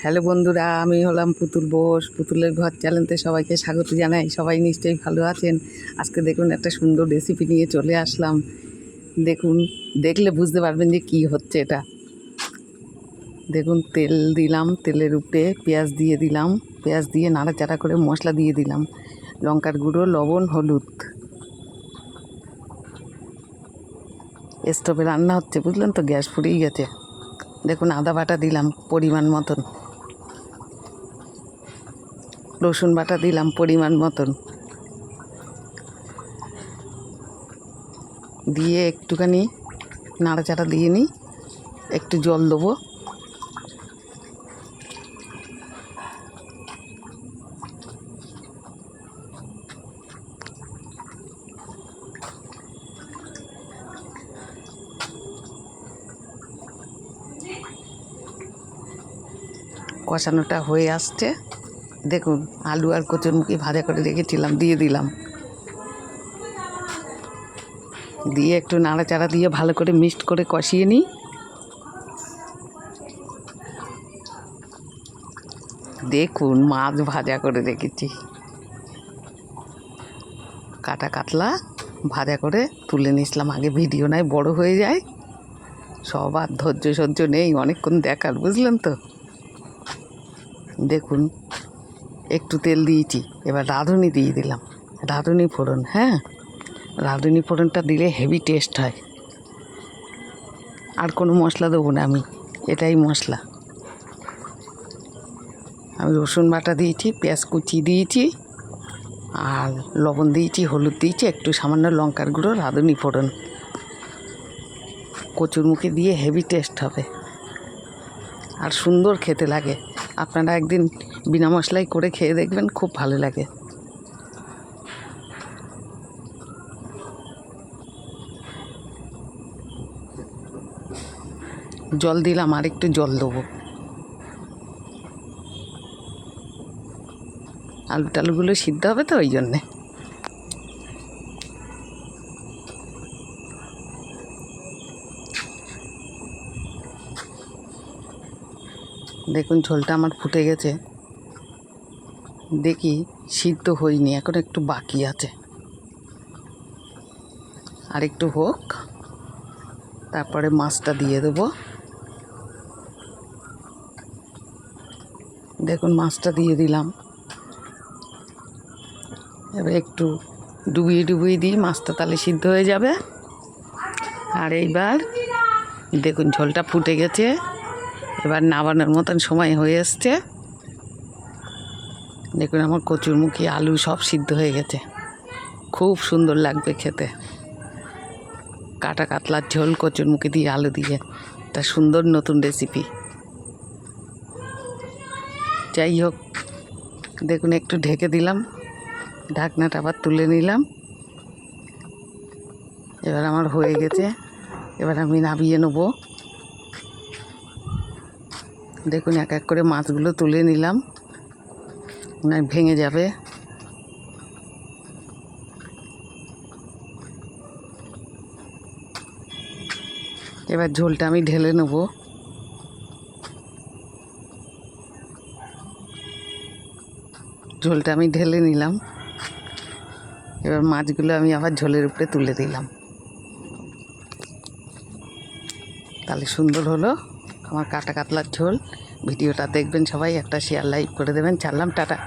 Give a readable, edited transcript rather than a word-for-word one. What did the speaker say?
Hello বন্ধুরা, আমি হলাম পুতুল বোস। পুতুলের ঘর চ্যানেলতে সবাইকে স্বাগত জানাই। সবাই নিশ্চয়ই ভালো আছেন। আজকে দেখুন একটা সুন্দর রেসিপি নিয়ে চলে আসলাম। দেখুন, দেখলে বুঝতে পারবেন যে কি হচ্ছে এটা। দেখুন, তেল দিলাম, তেলের উপরে পেঁয়াজ দিয়ে দিলাম, পেঁয়াজ দিয়ে নাড়াচাড়া করে মশলা দিয়ে দিলাম, লঙ্কার গুঁড়ো, লবণ, হলুদ। স্টোভে রান্না হচ্ছে, বুঝলেন তো, গ্যাস ফুরিয়ে গেছে। দেখুন, আদা বাটা দিলাম পরিমাণ মতন, রসুন বাটা দিলাম পরিমাণ মতন, দিয়ে একটুখানি নাড়াচাড়া দিয়ে নিই, একটু জল দেবো। কষানোটা হয়ে আসছে। দেখুন, আলু আর কচুরমুখী ভাজা করে রেখেছিলাম, দিয়ে দিলাম, দিয়ে একটু নাড়াচাড়া দিয়ে ভালো করে মিক্সড করে কষিয়ে নিই। দেখুন, মাছ ভাজা করে রেখেছি, কাটা কাতলা ভাজা করে তুলে নিয়েছিলাম। আগে ভিডিও নয় বড় হয়ে যায়, সব আর ধৈর্য সহ্য নেই অনেকক্ষণ দেখার, বুঝলেন তো। দেখুন, একটু তেল দিয়েছি, এবার রাঁধুনি দিয়ে দিলাম, রাঁধুনি ফোড়ন। হ্যাঁ, রাঁধুনি ফোড়নটা দিলে হেভি টেস্ট হয়। আর কোনো মশলা দেবো না আমি, এটাই মশলা। আমি রসুন বাটা দিয়েছি, পেঁয়াজ কুচি দিয়েছি, আর লবণ দিয়েছি, হলুদ দিয়েছি, একটু সামান্য লঙ্কার গুঁড়ো, রাঁধুনি ফোড়ন। কচুরমুখী দিয়ে হেভি টেস্ট হবে আর সুন্দর খেতে লাগে। আপনারা একদিন বিনা মশলাই করে খেয়ে দেখবেন, খুব ভালো লাগে। জল দিলাম, আর একটু জল দেবো। আলু টালুগুলো সিদ্ধ হবে তো, ওই জন্যে। দেখুন, ঝোলটা আমার ফুটে গেছে। দেখি সিদ্ধ হয়নি, এখন একটু বাকি আছে, আর একটু হোক, তারপরে মাছটা দিয়ে দেবো। দেখুন, মাছটা দিয়ে দিলাম। এবার একটু ডুবিয়ে ডুবিয়ে দিই, মাছটা তাহলে সিদ্ধ হয়ে যাবে। আর এইবার দেখুন, ঝোলটা ফুটে গেছে, এবার নামানোর মতন সময় হয়ে এসছে। দেখুন, আমার কচুরমুখী, আলু সব সিদ্ধ হয়ে গেছে, খুব সুন্দর লাগবে খেতে। কাটা কাতলার ঝোল কচুরমুখী দিয়ে আলু দিয়ে, একটা সুন্দর নতুন রেসিপি। যাই হোক, দেখুন, একটু ঢেকে দিলাম, ঢাকনাটা আবার তুলে নিলাম। এবার আমার হয়ে গেছে, এবার আমি নামিয়ে নেব। দেখুন, এক এক করে মাছগুলো তুলে নিলাম, না ভেঙে যাবে। এবার ঝোলটা আমি ঢেলে নেব। ঝোলটা আমি ঢেলে নিলাম, এবার মাছগুলো আমি আবার ঝোলের উপরে তুলে দিলাম। তাহলে সুন্দর হলো আমার কাটা কাতলার ঝোল। ভিডিওটা দেখবেন সবাই, একটা শেয়ার লাইক করে দেবেন। ছাড়লাম, টাটা।